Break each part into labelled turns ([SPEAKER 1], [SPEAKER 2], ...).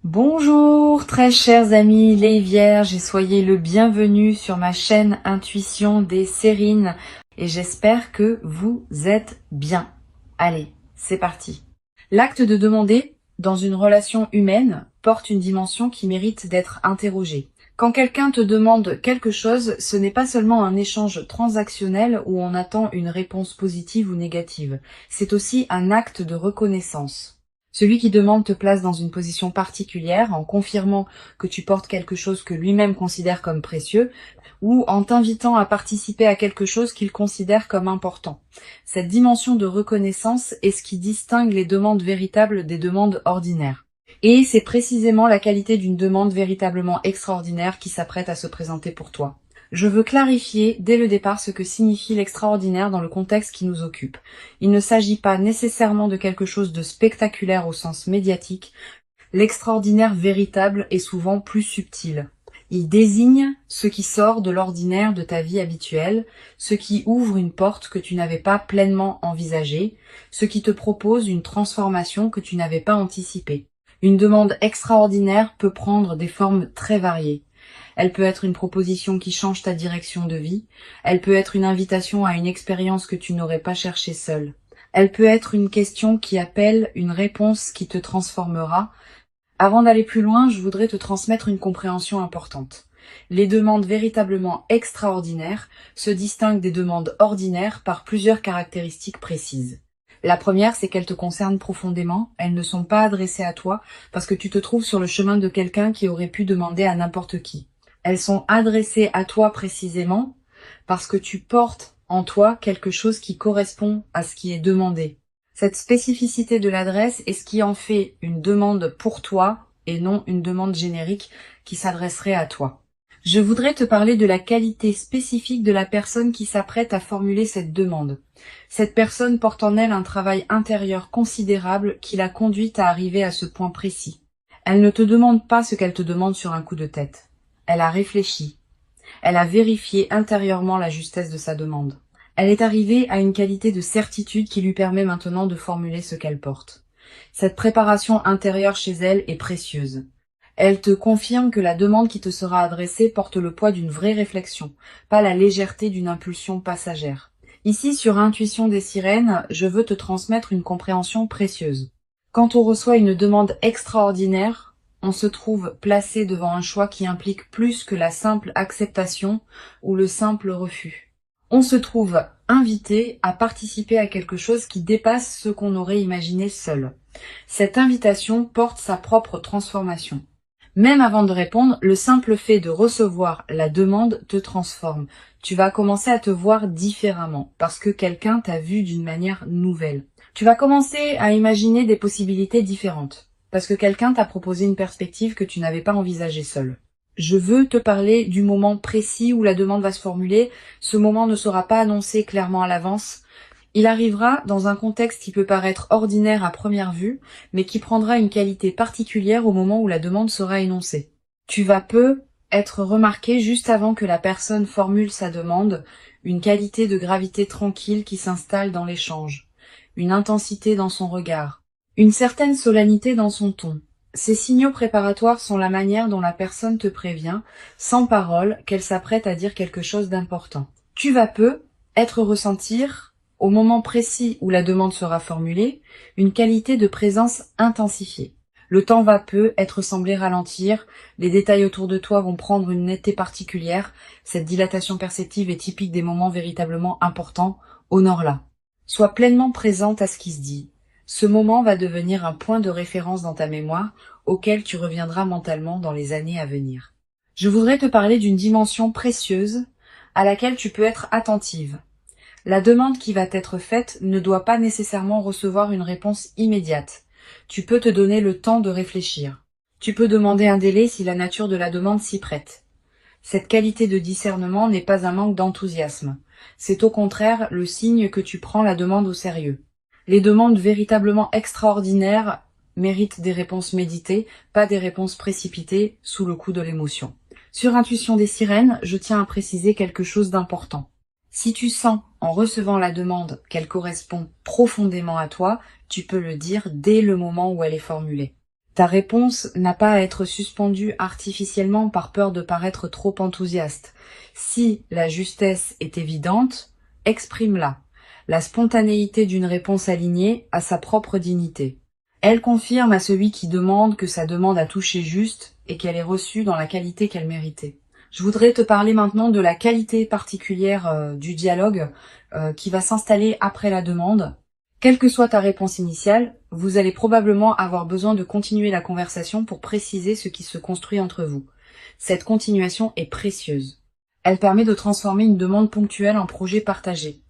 [SPEAKER 1] Bonjour très chers amis les Vierges et soyez le bienvenu sur ma chaîne Intuition des Sérines et j'espère que vous êtes bien. Allez, c'est parti. L'acte de demander dans une relation humaine porte une dimension qui mérite d'être interrogée. Quand quelqu'un te demande quelque chose, ce n'est pas seulement un échange transactionnel où on attend une réponse positive ou négative, c'est aussi un acte de reconnaissance. Celui qui demande te place dans une position particulière en confirmant que tu portes quelque chose que lui-même considère comme précieux ou en t'invitant à participer à quelque chose qu'il considère comme important. Cette dimension de reconnaissance est ce qui distingue les demandes véritables des demandes ordinaires. Et c'est précisément la qualité d'une demande véritablement extraordinaire qui s'apprête à se présenter pour toi. Je veux clarifier dès le départ ce que signifie l'extraordinaire dans le contexte qui nous occupe. Il ne s'agit pas nécessairement de quelque chose de spectaculaire au sens médiatique. L'extraordinaire véritable est souvent plus subtil. Il désigne ce qui sort de l'ordinaire de ta vie habituelle, ce qui ouvre une porte que tu n'avais pas pleinement envisagée, ce qui te propose une transformation que tu n'avais pas anticipée. Une demande extraordinaire peut prendre des formes très variées. Elle peut être une proposition qui change ta direction de vie. Elle peut être une invitation à une expérience que tu n'aurais pas cherchée seule. Elle peut être une question qui appelle une réponse qui te transformera. Avant d'aller plus loin, je voudrais te transmettre une compréhension importante. Les demandes véritablement extraordinaires se distinguent des demandes ordinaires par plusieurs caractéristiques précises. La première, c'est qu'elles te concernent profondément, elles ne sont pas adressées à toi parce que tu te trouves sur le chemin de quelqu'un qui aurait pu demander à n'importe qui. Elles sont adressées à toi précisément parce que tu portes en toi quelque chose qui correspond à ce qui est demandé. Cette spécificité de l'adresse est ce qui en fait une demande pour toi et non une demande générique qui s'adresserait à toi. Je voudrais te parler de la qualité spécifique de la personne qui s'apprête à formuler cette demande. Cette personne porte en elle un travail intérieur considérable qui l'a conduite à arriver à ce point précis. Elle ne te demande pas ce qu'elle te demande sur un coup de tête. Elle a réfléchi. Elle a vérifié intérieurement la justesse de sa demande. Elle est arrivée à une qualité de certitude qui lui permet maintenant de formuler ce qu'elle porte. Cette préparation intérieure chez elle est précieuse. Elle te confirme que la demande qui te sera adressée porte le poids d'une vraie réflexion, pas la légèreté d'une impulsion passagère. Ici, sur Intuition des Sirènes, je veux te transmettre une compréhension précieuse. Quand on reçoit une demande extraordinaire, on se trouve placé devant un choix qui implique plus que la simple acceptation ou le simple refus. On se trouve invité à participer à quelque chose qui dépasse ce qu'on aurait imaginé seul. Cette invitation porte sa propre transformation. Même avant de répondre, le simple fait de recevoir la demande te transforme. Tu vas commencer à te voir différemment parce que quelqu'un t'a vu d'une manière nouvelle. Tu vas commencer à imaginer des possibilités différentes parce que quelqu'un t'a proposé une perspective que tu n'avais pas envisagée seul. Je veux te parler du moment précis où la demande va se formuler. Ce moment ne sera pas annoncé clairement à l'avance. Il arrivera dans un contexte qui peut paraître ordinaire à première vue, mais qui prendra une qualité particulière au moment où la demande sera énoncée. Tu vas peu être remarqué juste avant que la personne formule sa demande, une qualité de gravité tranquille qui s'installe dans l'échange, une intensité dans son regard, une certaine solennité dans son ton. Ces signaux préparatoires sont la manière dont la personne te prévient, sans parole, qu'elle s'apprête à dire quelque chose d'important. Tu vas peu être ressentir au moment précis où la demande sera formulée, une qualité de présence intensifiée. Le temps va peu être semblé ralentir, les détails autour de toi vont prendre une netteté particulière, cette dilatation perceptive est typique des moments véritablement importants, honore-la. Sois pleinement présente à ce qui se dit. Ce moment va devenir un point de référence dans ta mémoire, auquel tu reviendras mentalement dans les années à venir. Je voudrais te parler d'une dimension précieuse à laquelle tu peux être attentive. La demande qui va t'être faite ne doit pas nécessairement recevoir une réponse immédiate. Tu peux te donner le temps de réfléchir. Tu peux demander un délai si la nature de la demande s'y prête. Cette qualité de discernement n'est pas un manque d'enthousiasme. C'est au contraire le signe que tu prends la demande au sérieux. Les demandes véritablement extraordinaires méritent des réponses méditées, pas des réponses précipitées sous le coup de l'émotion. Sur Intuition des Sirènes, je tiens à préciser quelque chose d'important. Si tu sens, en recevant la demande, qu'elle correspond profondément à toi, tu peux le dire dès le moment où elle est formulée. Ta réponse n'a pas à être suspendue artificiellement par peur de paraître trop enthousiaste. Si la justesse est évidente, exprime-la. La spontanéité d'une réponse alignée a sa propre dignité. Elle confirme à celui qui demande que sa demande a touché juste et qu'elle est reçue dans la qualité qu'elle méritait. Je voudrais te parler maintenant de la qualité particulière du dialogue qui va s'installer après la demande. Quelle que soit ta réponse initiale, vous allez probablement avoir besoin de continuer la conversation pour préciser ce qui se construit entre vous. Cette continuation est précieuse. Elle permet de transformer une demande ponctuelle en projet partagé.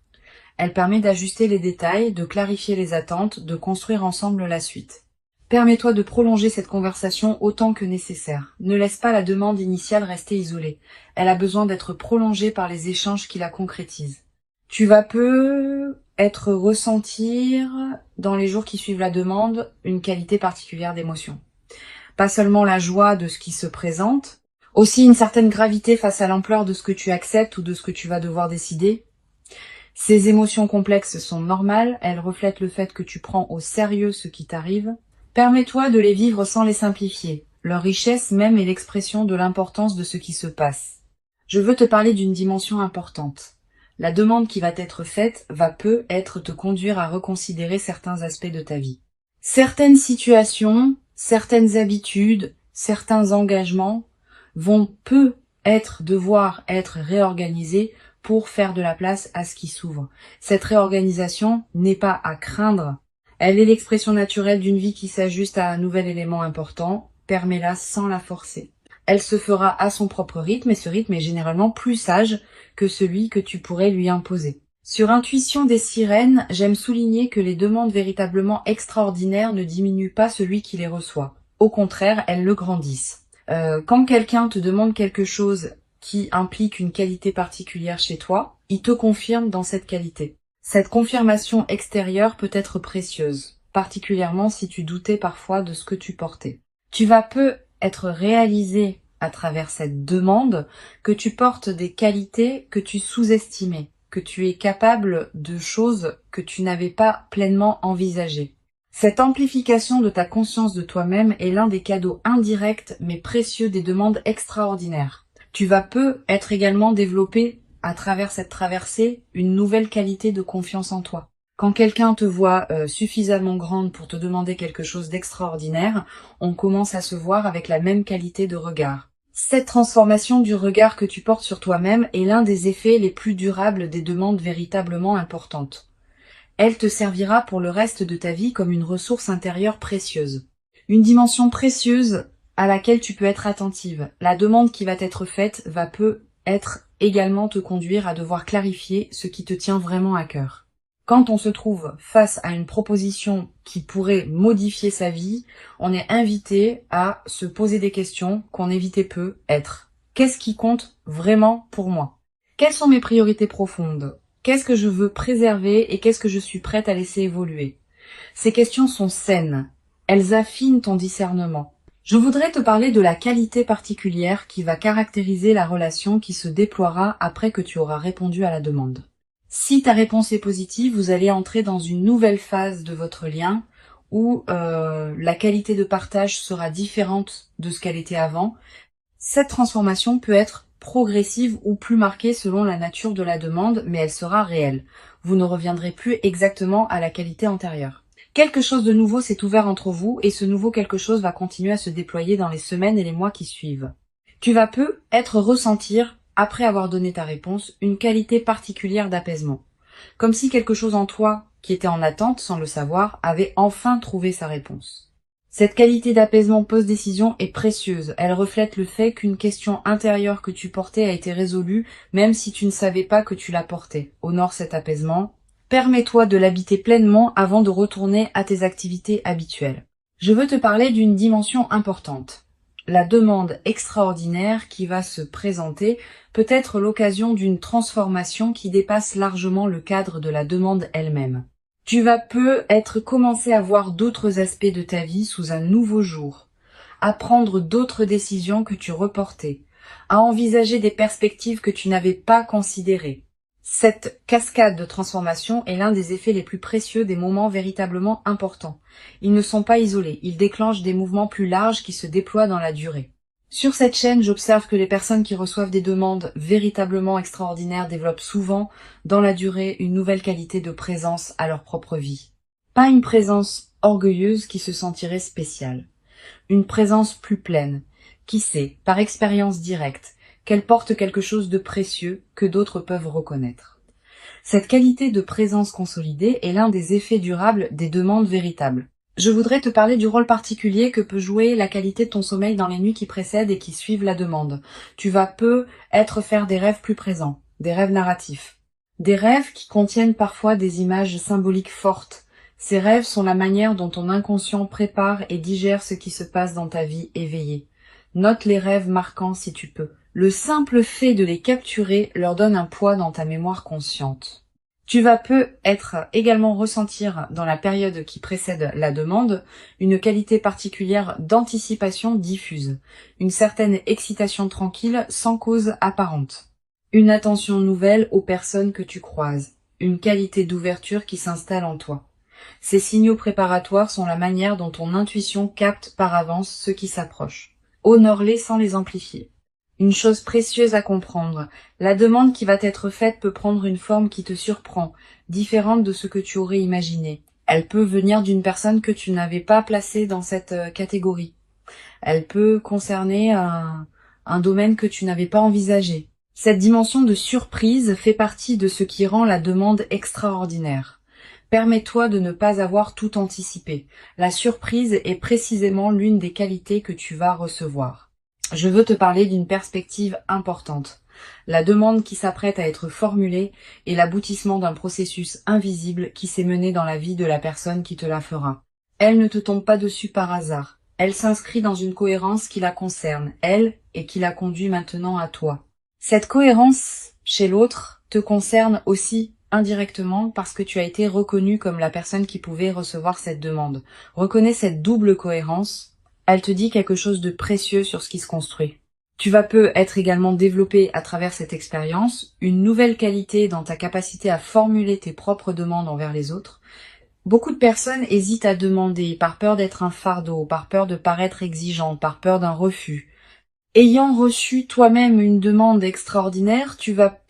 [SPEAKER 1] Elle permet d'ajuster les détails, de clarifier les attentes, de construire ensemble la suite. Permets-toi de prolonger cette conversation autant que nécessaire. Ne laisse pas la demande initiale rester isolée. Elle a besoin d'être prolongée par les échanges qui la concrétisent. Tu vas ressentir, dans les jours qui suivent la demande, une qualité particulière d'émotion. Pas seulement la joie de ce qui se présente, aussi une certaine gravité face à l'ampleur de ce que tu acceptes ou de ce que tu vas devoir décider. Ces émotions complexes sont normales, elles reflètent le fait que tu prends au sérieux ce qui t'arrive. Permets-toi de les vivre sans les simplifier. Leur richesse même est l'expression de l'importance de ce qui se passe. Je veux te parler d'une dimension importante. La demande qui va t'être faite va peut-être te conduire à reconsidérer certains aspects de ta vie. Certaines situations, certaines habitudes, certains engagements vont devoir être réorganisés pour faire de la place à ce qui s'ouvre. Cette réorganisation n'est pas à craindre. Elle est l'expression naturelle d'une vie qui s'ajuste à un nouvel élément important. Permets-la sans la forcer. Elle se fera à son propre rythme et ce rythme est généralement plus sage que celui que tu pourrais lui imposer. Sur Intuition des sirènes, j'aime souligner que les demandes véritablement extraordinaires ne diminuent pas celui qui les reçoit. Au contraire, elles le grandissent. Quand quelqu'un te demande quelque chose qui implique une qualité particulière chez toi, il te confirme dans cette qualité. Cette confirmation extérieure peut être précieuse, particulièrement si tu doutais parfois de ce que tu portais. Tu vas être réalisé à travers cette demande que tu portes des qualités que tu sous-estimais, que tu es capable de choses que tu n'avais pas pleinement envisagées. Cette amplification de ta conscience de toi-même est l'un des cadeaux indirects mais précieux des demandes extraordinaires. Tu vas être également développé à travers cette traversée une nouvelle qualité de confiance en toi. Quand quelqu'un te voit suffisamment grande pour te demander quelque chose d'extraordinaire, on commence à se voir avec la même qualité de regard. Cette transformation du regard que tu portes sur toi-même est l'un des effets les plus durables des demandes véritablement importantes. Elle te servira pour le reste de ta vie comme une ressource intérieure précieuse. Une dimension précieuse à laquelle tu peux être attentive. La demande qui va t'être faite va peut-être également te conduire à devoir clarifier ce qui te tient vraiment à cœur. Quand on se trouve face à une proposition qui pourrait modifier sa vie, on est invité à se poser des questions qu'on évitait peu être. Qu'est-ce qui compte vraiment pour moi? Quelles sont mes priorités profondes? Qu'est-ce que je veux préserver et qu'est-ce que je suis prête à laisser évoluer? Ces questions sont saines. Elles affinent ton discernement. Je voudrais te parler de la qualité particulière qui va caractériser la relation qui se déploiera après que tu auras répondu à la demande. Si ta réponse est positive, vous allez entrer dans une nouvelle phase de votre lien où la qualité de partage sera différente de ce qu'elle était avant. Cette transformation peut être progressive ou plus marquée selon la nature de la demande, mais elle sera réelle. Vous ne reviendrez plus exactement à la qualité antérieure. Quelque chose de nouveau s'est ouvert entre vous et ce nouveau quelque chose va continuer à se déployer dans les semaines et les mois qui suivent. Tu vas ressentir, après avoir donné ta réponse, une qualité particulière d'apaisement. Comme si quelque chose en toi, qui était en attente sans le savoir, avait enfin trouvé sa réponse. Cette qualité d'apaisement post-décision est précieuse. Elle reflète le fait qu'une question intérieure que tu portais a été résolue, même si tu ne savais pas que tu la portais. Honore cet apaisement. Permets-toi de l'habiter pleinement avant de retourner à tes activités habituelles. Je veux te parler d'une dimension importante. La demande extraordinaire qui va se présenter peut être l'occasion d'une transformation qui dépasse largement le cadre de la demande elle-même. Tu vas commencer à voir d'autres aspects de ta vie sous un nouveau jour, à prendre d'autres décisions que tu reportais, à envisager des perspectives que tu n'avais pas considérées. Cette cascade de transformation est l'un des effets les plus précieux des moments véritablement importants. Ils ne sont pas isolés, ils déclenchent des mouvements plus larges qui se déploient dans la durée. Sur cette chaîne, j'observe que les personnes qui reçoivent des demandes véritablement extraordinaires développent souvent, dans la durée, une nouvelle qualité de présence à leur propre vie. Pas une présence orgueilleuse qui se sentirait spéciale. Une présence plus pleine, qui sait, par expérience directe, qu'elle porte quelque chose de précieux que d'autres peuvent reconnaître. Cette qualité de présence consolidée est l'un des effets durables des demandes véritables. Je voudrais te parler du rôle particulier que peut jouer la qualité de ton sommeil dans les nuits qui précèdent et qui suivent la demande. Tu vas faire des rêves plus présents, des rêves narratifs. Des rêves qui contiennent parfois des images symboliques fortes. Ces rêves sont la manière dont ton inconscient prépare et digère ce qui se passe dans ta vie éveillée. Note les rêves marquants si tu peux. Le simple fait de les capturer leur donne un poids dans ta mémoire consciente. Tu vas également ressentir dans la période qui précède la demande une qualité particulière d'anticipation diffuse, une certaine excitation tranquille sans cause apparente, une attention nouvelle aux personnes que tu croises, une qualité d'ouverture qui s'installe en toi. Ces signaux préparatoires sont la manière dont ton intuition capte par avance ce qui s'approche. Honore-les sans les amplifier. Une chose précieuse à comprendre, la demande qui va t'être faite peut prendre une forme qui te surprend, différente de ce que tu aurais imaginé. Elle peut venir d'une personne que tu n'avais pas placée dans cette catégorie. Elle peut concerner un domaine que tu n'avais pas envisagé. Cette dimension de surprise fait partie de ce qui rend la demande extraordinaire. Permets-toi de ne pas avoir tout anticipé. La surprise est précisément l'une des qualités que tu vas recevoir. Je veux te parler d'une perspective importante. La demande qui s'apprête à être formulée est l'aboutissement d'un processus invisible qui s'est mené dans la vie de la personne qui te la fera. Elle ne te tombe pas dessus par hasard. Elle s'inscrit dans une cohérence qui la concerne, elle, et qui la conduit maintenant à toi. Cette cohérence chez l'autre te concerne aussi indirectement parce que tu as été reconnu comme la personne qui pouvait recevoir cette demande. Reconnais cette double cohérence. Elle te dit quelque chose de précieux sur ce qui se construit. Tu vas être également développé à travers cette expérience une nouvelle qualité dans ta capacité à formuler tes propres demandes envers les autres. Beaucoup de personnes hésitent à demander par peur d'être un fardeau, par peur de paraître exigeant, par peur d'un refus. Ayant reçu toi-même une demande extraordinaire, tu vas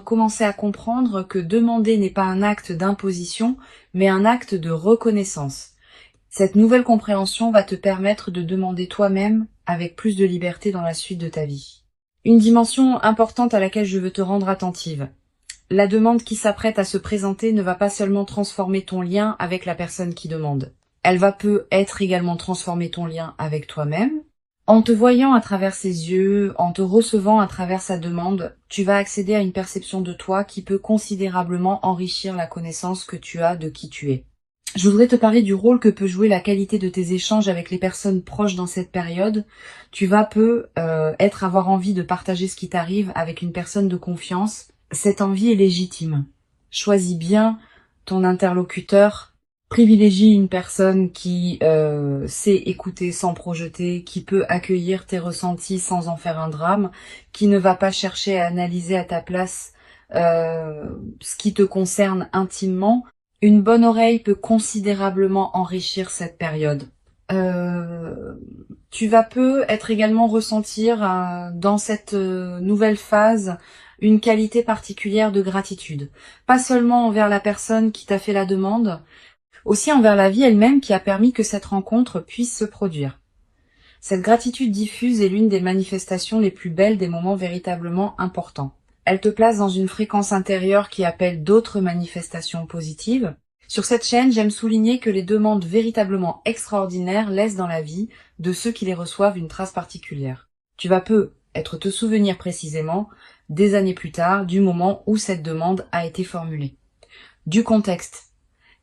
[SPEAKER 1] commencer à comprendre que demander n'est pas un acte d'imposition, mais un acte de reconnaissance. Cette nouvelle compréhension va te permettre de demander toi-même avec plus de liberté dans la suite de ta vie. Une dimension importante à laquelle je veux te rendre attentive. La demande qui s'apprête à se présenter ne va pas seulement transformer ton lien avec la personne qui demande. Elle va également transformer ton lien avec toi-même. En te voyant à travers ses yeux, en te recevant à travers sa demande, tu vas accéder à une perception de toi qui peut considérablement enrichir la connaissance que tu as de qui tu es. Je voudrais te parler du rôle que peut jouer la qualité de tes échanges avec les personnes proches dans cette période. Tu vas avoir envie de partager ce qui t'arrive avec une personne de confiance. Cette envie est légitime. Choisis bien ton interlocuteur. Privilégie une personne qui sait écouter sans projeter, qui peut accueillir tes ressentis sans en faire un drame, qui ne va pas chercher à analyser à ta place ce qui te concerne intimement. Une bonne oreille peut considérablement enrichir cette période. Tu vas également ressentir dans cette nouvelle phase une qualité particulière de gratitude. Pas seulement envers la personne qui t'a fait la demande, aussi envers la vie elle-même qui a permis que cette rencontre puisse se produire. Cette gratitude diffuse est l'une des manifestations les plus belles des moments véritablement importants. Elle te place dans une fréquence intérieure qui appelle d'autres manifestations positives. Sur cette chaîne, j'aime souligner que les demandes véritablement extraordinaires laissent dans la vie de ceux qui les reçoivent une trace particulière. Tu vas te souvenir précisément, des années plus tard, du moment où cette demande a été formulée. Du contexte,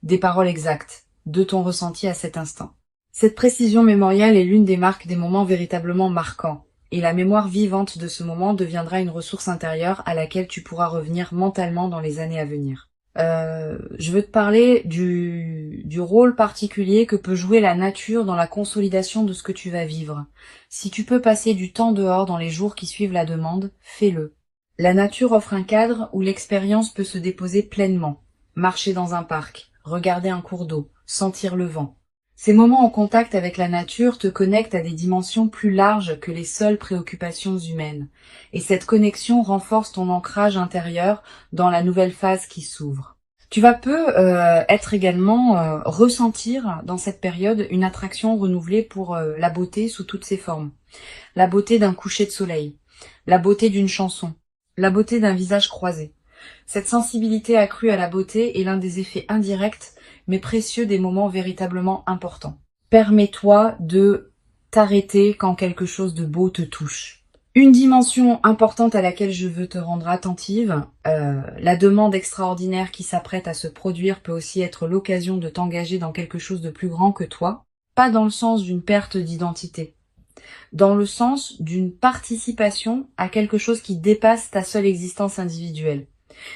[SPEAKER 1] des paroles exactes, de ton ressenti à cet instant. Cette précision mémorielle est l'une des marques des moments véritablement marquants. Et la mémoire vivante de ce moment deviendra une ressource intérieure à laquelle tu pourras revenir mentalement dans les années à venir. Je veux te parler du rôle particulier que peut jouer la nature dans la consolidation de ce que tu vas vivre. Si tu peux passer du temps dehors dans les jours qui suivent la demande, fais-le. La nature offre un cadre où l'expérience peut se déposer pleinement. Marcher dans un parc, regarder un cours d'eau, sentir le vent. Ces moments en contact avec la nature te connectent à des dimensions plus larges que les seules préoccupations humaines. Et cette connexion renforce ton ancrage intérieur dans la nouvelle phase qui s'ouvre. Tu vas être également ressentir dans cette période une attraction renouvelée pour la beauté sous toutes ses formes. La beauté d'un coucher de soleil, la beauté d'une chanson, la beauté d'un visage croisé. Cette sensibilité accrue à la beauté est l'un des effets indirects mais précieux des moments véritablement importants. Permets-toi de t'arrêter quand quelque chose de beau te touche. Une dimension importante à laquelle je veux te rendre attentive, la demande extraordinaire qui s'apprête à se produire peut aussi être l'occasion de t'engager dans quelque chose de plus grand que toi, pas dans le sens d'une perte d'identité, dans le sens d'une participation à quelque chose qui dépasse ta seule existence individuelle.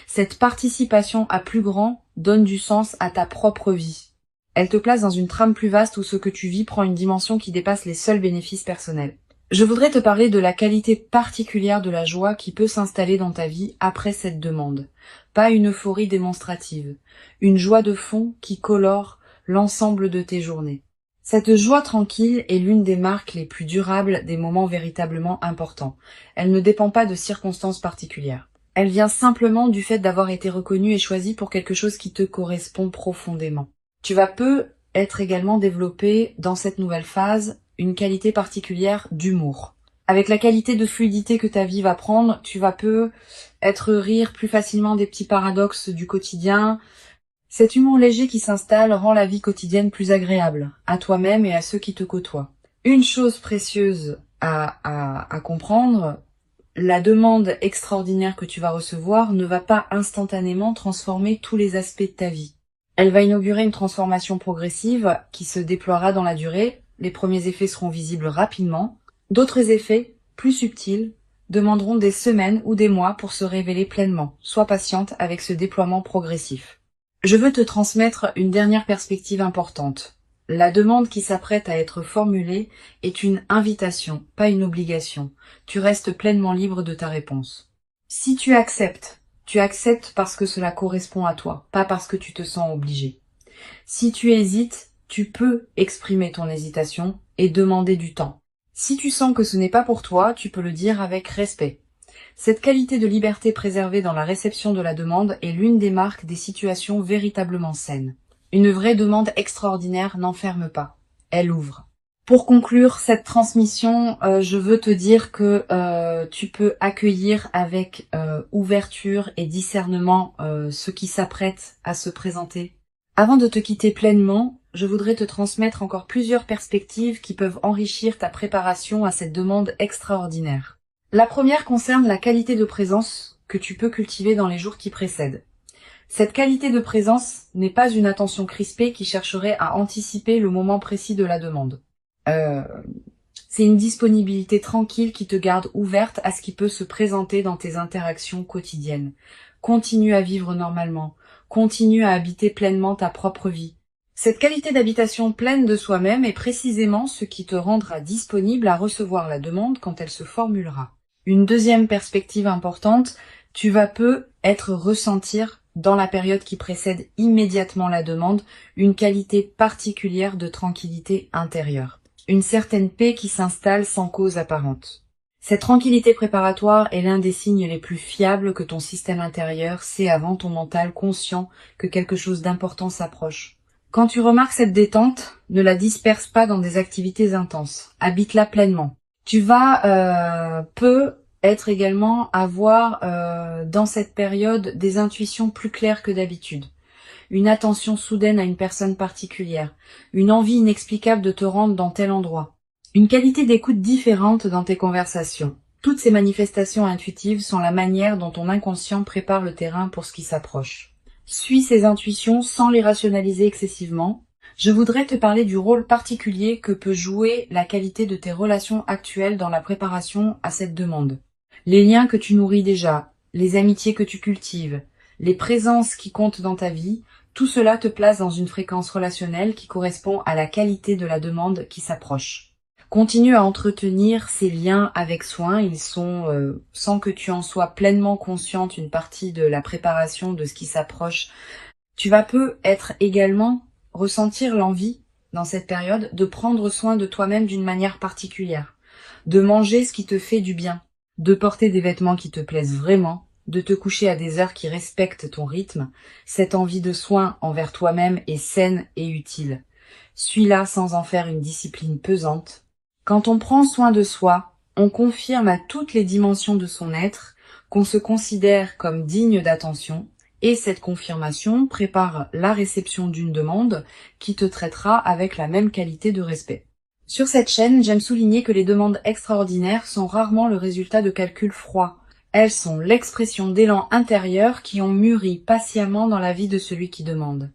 [SPEAKER 1] Cette participation à plus grand donne du sens à ta propre vie. Elle te place dans une trame plus vaste où ce que tu vis prend une dimension qui dépasse les seuls bénéfices personnels. Je voudrais te parler de la qualité particulière de la joie qui peut s'installer dans ta vie après cette demande. Pas une euphorie démonstrative, une joie de fond qui colore l'ensemble de tes journées. Cette joie tranquille est l'une des marques les plus durables des moments véritablement importants. Elle ne dépend pas de circonstances particulières. Elle vient simplement du fait d'avoir été reconnue et choisie pour quelque chose qui te correspond profondément. Tu vas être également développé dans cette nouvelle phase une qualité particulière d'humour. Avec la qualité de fluidité que ta vie va prendre, tu vas être rire plus facilement des petits paradoxes du quotidien. Cet humour léger qui s'installe rend la vie quotidienne plus agréable, à toi-même et à ceux qui te côtoient. Une chose précieuse à comprendre, la demande extraordinaire que tu vas recevoir ne va pas instantanément transformer tous les aspects de ta vie. Elle va inaugurer une transformation progressive qui se déploiera dans la durée. Les premiers effets seront visibles rapidement. D'autres effets, plus subtils, demanderont des semaines ou des mois pour se révéler pleinement. Sois patiente avec ce déploiement progressif. Je veux te transmettre une dernière perspective importante. La demande qui s'apprête à être formulée est une invitation, pas une obligation. Tu restes pleinement libre de ta réponse. Si tu acceptes parce que cela correspond à toi, pas parce que tu te sens obligé. Si tu hésites, tu peux exprimer ton hésitation et demander du temps. Si tu sens que ce n'est pas pour toi, tu peux le dire avec respect. Cette qualité de liberté préservée dans la réception de la demande est l'une des marques des situations véritablement saines. Une vraie demande extraordinaire n'enferme pas, elle ouvre. Pour conclure cette transmission, je veux te dire que tu peux accueillir avec ouverture et discernement ce qui s'apprête à se présenter. Avant de te quitter pleinement, je voudrais te transmettre encore plusieurs perspectives qui peuvent enrichir ta préparation à cette demande extraordinaire. La première concerne la qualité de présence que tu peux cultiver dans les jours qui précèdent. Cette qualité de présence n'est pas une attention crispée qui chercherait à anticiper le moment précis de la demande. C'est une disponibilité tranquille qui te garde ouverte à ce qui peut se présenter dans tes interactions quotidiennes. Continue à vivre normalement. Continue à habiter pleinement ta propre vie. Cette qualité d'habitation pleine de soi-même est précisément ce qui te rendra disponible à recevoir la demande quand elle se formulera. Une deuxième perspective importante, tu vas être ressentir dans la période qui précède immédiatement la demande une qualité particulière de tranquillité intérieure. Une certaine paix qui s'installe sans cause apparente. Cette tranquillité préparatoire est l'un des signes les plus fiables que ton système intérieur sait avant ton mental conscient que quelque chose d'important s'approche. Quand tu remarques cette détente, ne la disperse pas dans des activités intenses. Habite-la pleinement. Tu vas être également avoir dans cette période des intuitions plus claires que d'habitude. Une attention soudaine à une personne particulière, une envie inexplicable de te rendre dans tel endroit, une qualité d'écoute différente dans tes conversations. Toutes ces manifestations intuitives sont la manière dont ton inconscient prépare le terrain pour ce qui s'approche. Suis ces intuitions sans les rationaliser excessivement. Je voudrais te parler du rôle particulier que peut jouer la qualité de tes relations actuelles dans la préparation à cette demande. Les liens que tu nourris déjà, les amitiés que tu cultives, les présences qui comptent dans ta vie, tout cela te place dans une fréquence relationnelle qui correspond à la qualité de la demande qui s'approche. Continue à entretenir ces liens avec soin. Ils sont, sans que tu en sois pleinement consciente, une partie de la préparation de ce qui s'approche. Tu vas peut-être également ressentir l'envie, dans cette période, de prendre soin de toi-même d'une manière particulière, de manger ce qui te fait du bien, de porter des vêtements qui te plaisent vraiment, de te coucher à des heures qui respectent ton rythme. Cette envie de soin envers toi-même est saine et utile. Suis-la sans en faire une discipline pesante. Quand on prend soin de soi, on confirme à toutes les dimensions de son être qu'on se considère comme digne d'attention, et cette confirmation prépare la réception d'une demande qui te traitera avec la même qualité de respect. Sur cette chaîne, j'aime souligner que les demandes extraordinaires sont rarement le résultat de calculs froids. Elles sont l'expression d'élans intérieurs qui ont mûri patiemment dans la vie de celui qui demande.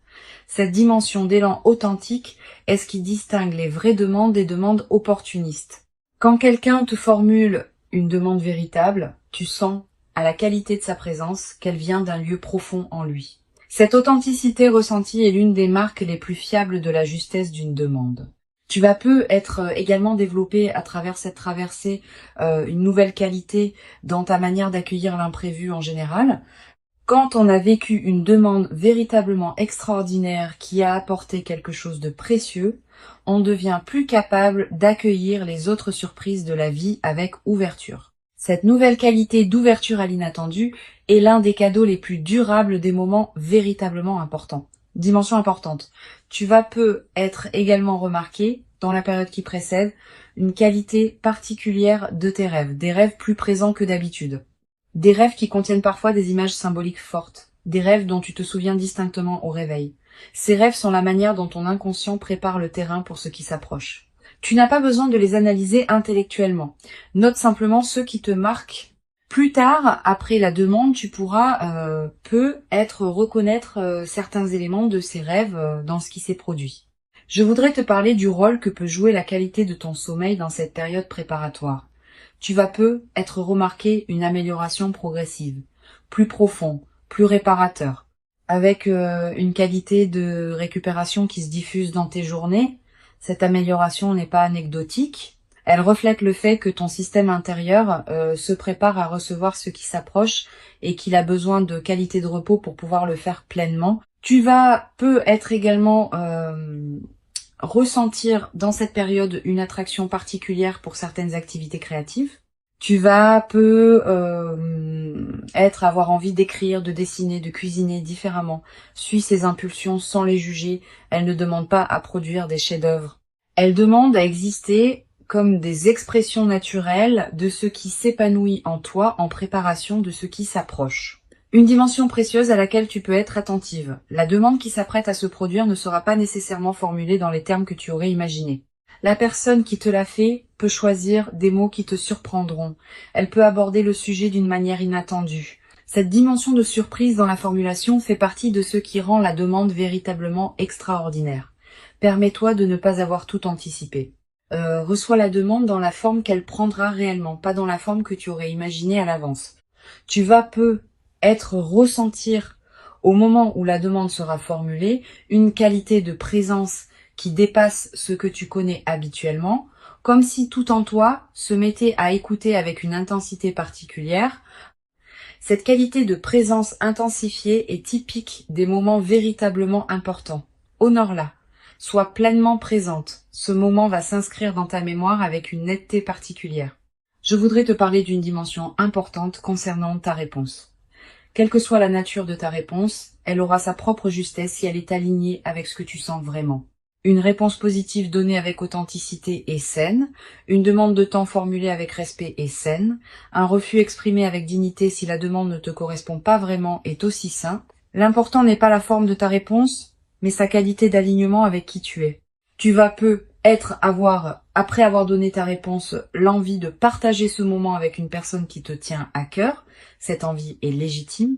[SPEAKER 1] Cette dimension d'élan authentique est ce qui distingue les vraies demandes des demandes opportunistes. Quand quelqu'un te formule une demande véritable, tu sens à la qualité de sa présence qu'elle vient d'un lieu profond en lui. Cette authenticité ressentie est l'une des marques les plus fiables de la justesse d'une demande. Tu vas peut-être également développer à travers cette traversée une nouvelle qualité dans ta manière d'accueillir l'imprévu en général. Quand on a vécu une demande véritablement extraordinaire qui a apporté quelque chose de précieux, on devient plus capable d'accueillir les autres surprises de la vie avec ouverture. Cette nouvelle qualité d'ouverture à l'inattendu est l'un des cadeaux les plus durables des moments véritablement importants. Dimension importante. Tu vas peut-être également remarquer, dans la période qui précède, une qualité particulière de tes rêves, des rêves plus présents que d'habitude. Des rêves qui contiennent parfois des images symboliques fortes, des rêves dont tu te souviens distinctement au réveil. Ces rêves sont la manière dont ton inconscient prépare le terrain pour ce qui s'approche. Tu n'as pas besoin de les analyser intellectuellement. Note simplement ceux qui te marquent. Plus tard, après la demande, tu pourras peut-être reconnaître certains éléments de ces rêves dans ce qui s'est produit. Je voudrais te parler du rôle que peut jouer la qualité de ton sommeil dans cette période préparatoire. Tu vas peut-être remarquer une amélioration progressive, plus profond, plus réparateur, avec une qualité de récupération qui se diffuse dans tes journées. Cette amélioration n'est pas anecdotique. Elle reflète le fait que ton système intérieur se prépare à recevoir ce qui s'approche et qu'il a besoin de qualité de repos pour pouvoir le faire pleinement. Tu vas peut-être également ressentir dans cette période une attraction particulière pour certaines activités créatives. Tu vas avoir envie d'écrire, de dessiner, de cuisiner différemment. Suis ces impulsions sans les juger. Elles ne demandent pas à produire des chefs-d'œuvre. Elles demandent à exister comme des expressions naturelles de ce qui s'épanouit en toi en préparation de ce qui s'approche. Une dimension précieuse à laquelle tu peux être attentive. La demande qui s'apprête à se produire ne sera pas nécessairement formulée dans les termes que tu aurais imaginés. La personne qui te l'a fait peut choisir des mots qui te surprendront. Elle peut aborder le sujet d'une manière inattendue. Cette dimension de surprise dans la formulation fait partie de ce qui rend la demande véritablement extraordinaire. Permets-toi de ne pas avoir tout anticipé. Reçois la demande dans la forme qu'elle prendra réellement, pas dans la forme que tu aurais imaginée à l'avance. Tu vas peut-être ressentir, au moment où la demande sera formulée, une qualité de présence qui dépasse ce que tu connais habituellement, comme si tout en toi se mettait à écouter avec une intensité particulière. Cette qualité de présence intensifiée est typique des moments véritablement importants. Honore-la. Sois pleinement présente. Ce moment va s'inscrire dans ta mémoire avec une netteté particulière. Je voudrais te parler d'une dimension importante concernant ta réponse. Quelle que soit la nature de ta réponse, elle aura sa propre justesse si elle est alignée avec ce que tu sens vraiment. Une réponse positive donnée avec authenticité est saine, une demande de temps formulée avec respect est saine, un refus exprimé avec dignité si la demande ne te correspond pas vraiment est aussi sain. L'important n'est pas la forme de ta réponse, mais sa qualité d'alignement avec qui tu es. Tu vas peut-être avoir, après avoir donné ta réponse, l'envie de partager ce moment avec une personne qui te tient à cœur. Cette envie est légitime,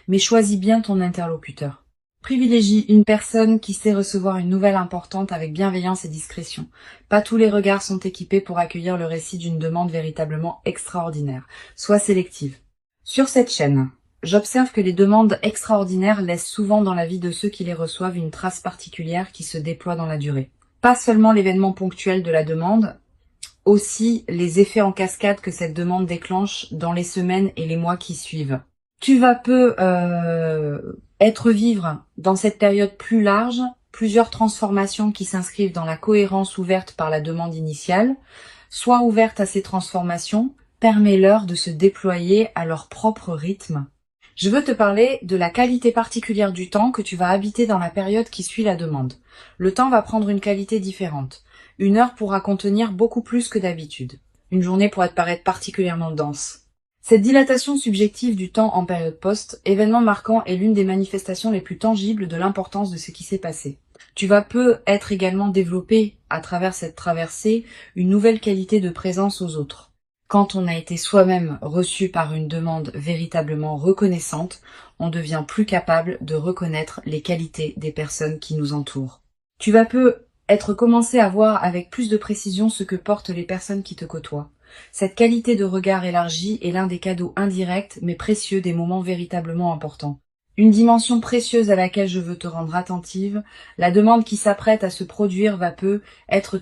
[SPEAKER 1] mais choisis bien ton interlocuteur. Privilégie une personne qui sait recevoir une nouvelle importante avec bienveillance et discrétion. Pas tous les regards sont équipés pour accueillir le récit d'une demande véritablement extraordinaire. Sois sélective. Sur cette chaîne, j'observe que les demandes extraordinaires laissent souvent dans la vie de ceux qui les reçoivent une trace particulière qui se déploie dans la durée. Pas seulement l'événement ponctuel de la demande, aussi les effets en cascade que cette demande déclenche dans les semaines et les mois qui suivent. Tu vas être vivre dans cette période plus large plusieurs transformations qui s'inscrivent dans la cohérence ouverte par la demande initiale. Sois ouverte à ces transformations, permets-leur de se déployer à leur propre rythme. Je veux te parler de la qualité particulière du temps que tu vas habiter dans la période qui suit la demande. Le temps va prendre une qualité différente. Une heure pourra contenir beaucoup plus que d'habitude. Une journée pourrait te paraître particulièrement dense. Cette dilatation subjective du temps en période post, événement marquant, est l'une des manifestations les plus tangibles de l'importance de ce qui s'est passé. Tu vas être également développé, à travers cette traversée, une nouvelle qualité de présence aux autres. Quand on a été soi-même reçu par une demande véritablement reconnaissante, on devient plus capable de reconnaître les qualités des personnes qui nous entourent. Tu vas commencer à voir avec plus de précision ce que portent les personnes qui te côtoient. Cette qualité de regard élargi est l'un des cadeaux indirects mais précieux des moments véritablement importants. Une dimension précieuse à laquelle je veux te rendre attentive, la demande qui s'apprête à se produire va te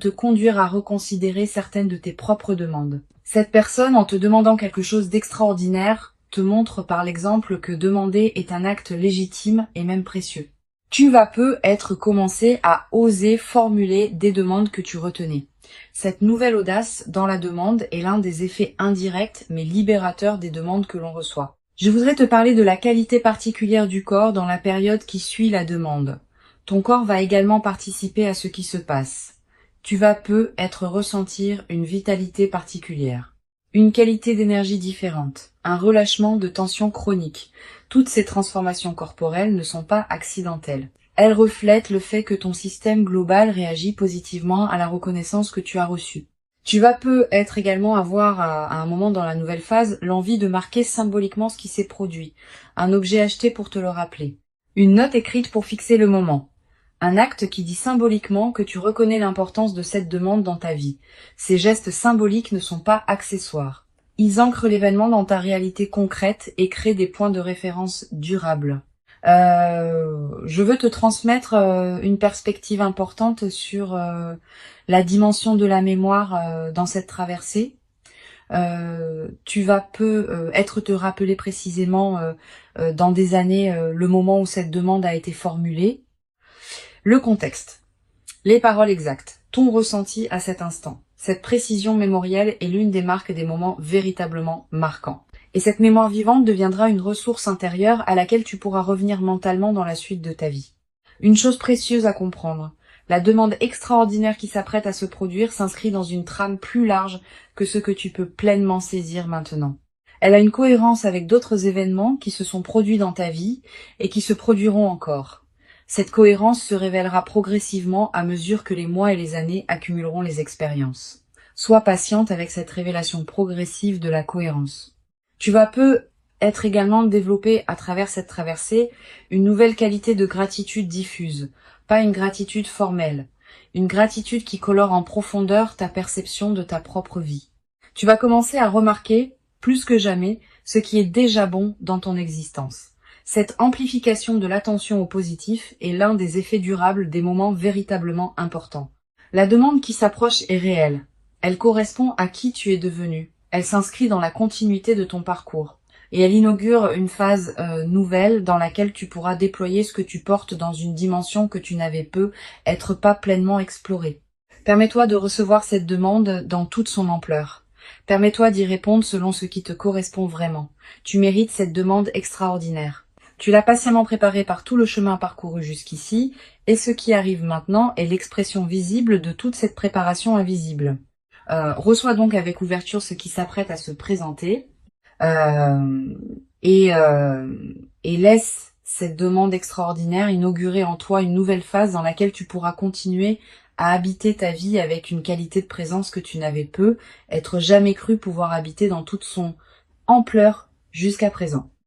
[SPEAKER 1] conduire à reconsidérer certaines de tes propres demandes. Cette personne, en te demandant quelque chose d'extraordinaire, te montre par l'exemple que demander est un acte légitime et même précieux. Tu vas commencer à oser formuler des demandes que tu retenais. Cette nouvelle audace dans la demande est l'un des effets indirects mais libérateurs des demandes que l'on reçoit. Je voudrais te parler de la qualité particulière du corps dans la période qui suit la demande. Ton corps va également participer à ce qui se passe. Tu vas ressentir une vitalité particulière, une qualité d'énergie différente, un relâchement de tension chronique. Toutes ces transformations corporelles ne sont pas accidentelles. Elles reflètent le fait que ton système global réagit positivement à la reconnaissance que tu as reçue. Tu vas également avoir, à un moment dans la nouvelle phase, l'envie de marquer symboliquement ce qui s'est produit. Un objet acheté pour te le rappeler. Une note écrite pour fixer le moment. Un acte qui dit symboliquement que tu reconnais l'importance de cette demande dans ta vie. Ces gestes symboliques ne sont pas accessoires. Ils ancrent l'événement dans ta réalité concrète et créent des points de référence durables. Je veux te transmettre une perspective importante sur la dimension de la mémoire dans cette traversée. Tu vas te rappeler précisément dans des années le moment où cette demande a été formulée. Le contexte, les paroles exactes, ton ressenti à cet instant. Cette précision mémorielle est l'une des marques des moments véritablement marquants. Et cette mémoire vivante deviendra une ressource intérieure à laquelle tu pourras revenir mentalement dans la suite de ta vie. Une chose précieuse à comprendre, la demande extraordinaire qui s'apprête à se produire s'inscrit dans une trame plus large que ce que tu peux pleinement saisir maintenant. Elle a une cohérence avec d'autres événements qui se sont produits dans ta vie et qui se produiront encore. Cette cohérence se révélera progressivement à mesure que les mois et les années accumuleront les expériences. Sois patiente avec cette révélation progressive de la cohérence. Tu vas être également développé à travers cette traversée une nouvelle qualité de gratitude diffuse, pas une gratitude formelle, une gratitude qui colore en profondeur ta perception de ta propre vie. Tu vas commencer à remarquer, plus que jamais, ce qui est déjà bon dans ton existence. Cette amplification de l'attention au positif est l'un des effets durables des moments véritablement importants. La demande qui s'approche est réelle. Elle correspond à qui tu es devenu. Elle s'inscrit dans la continuité de ton parcours. Et elle inaugure une phase nouvelle dans laquelle tu pourras déployer ce que tu portes dans une dimension que tu n'avais pas pleinement explorée. Permets-toi de recevoir cette demande dans toute son ampleur. Permets-toi d'y répondre selon ce qui te correspond vraiment. Tu mérites cette demande extraordinaire. Tu l'as patiemment préparée par tout le chemin parcouru jusqu'ici, et ce qui arrive maintenant est l'expression visible de toute cette préparation invisible. Reçois donc avec ouverture ce qui s'apprête à se présenter et laisse cette demande extraordinaire inaugurer en toi une nouvelle phase dans laquelle tu pourras continuer à habiter ta vie avec une qualité de présence que tu n'avais jamais cru pouvoir habiter dans toute son ampleur jusqu'à présent.